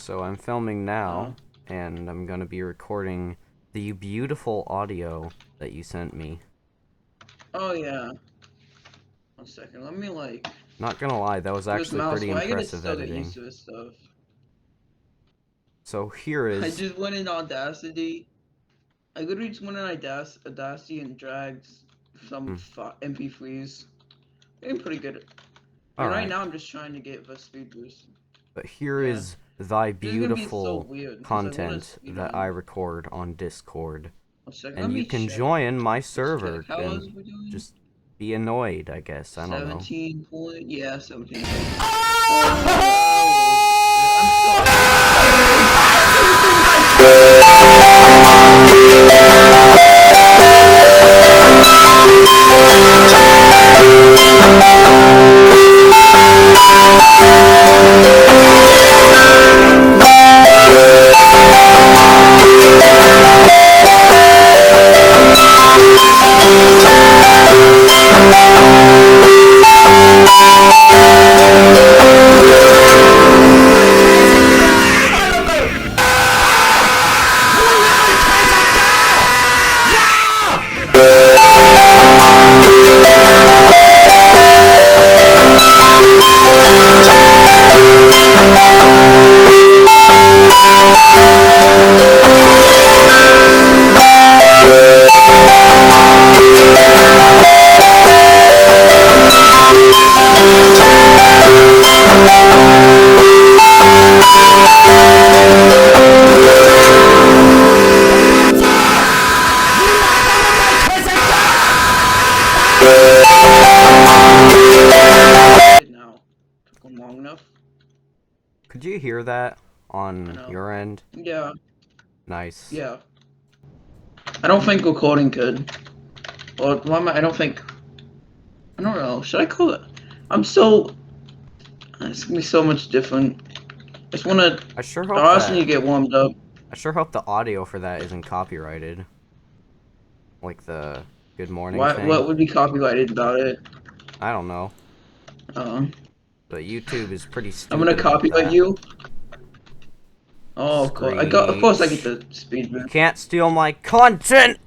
So I'm filming now, and I'm gonna be recording the beautiful audio that you sent me. Oh yeah. 1 second, let me Not gonna lie, that was this actually mouse. pretty Why I gotta impressive still get editing. used to this stuff? So here I is... just went in Audacity. I literally just went in Audacity and dragged some MP3s. I'm pretty good. And right Alright, now I'm just trying to get the speed boost. but here Yeah. is thy This is gonna be so beautiful weird because I want to content speed that run. I record on Discord. 1 second, let And you me can check. join my Just server check. How and is we doing? just be annoyed, I guess. I don't know. 17 point. Yeah, 17. Now, took them long enough. Could you hear that on your end? Yeah. Nice. Yeah. I don't think recording could. Or why am I don't think. I don't know. Should I call it? I'm so. It's gonna be so much different. I just wanna. I sure I hope also need that... to get warmed up. I sure hope the audio for that isn't copyrighted. Like the good morning thing. What would be copyrighted about it? I don't know. Um. But YouTube is pretty stupid. I'm gonna copyright that. you. Oh, of course. Of course, I get Screech. the speed boost. Can't steal my content!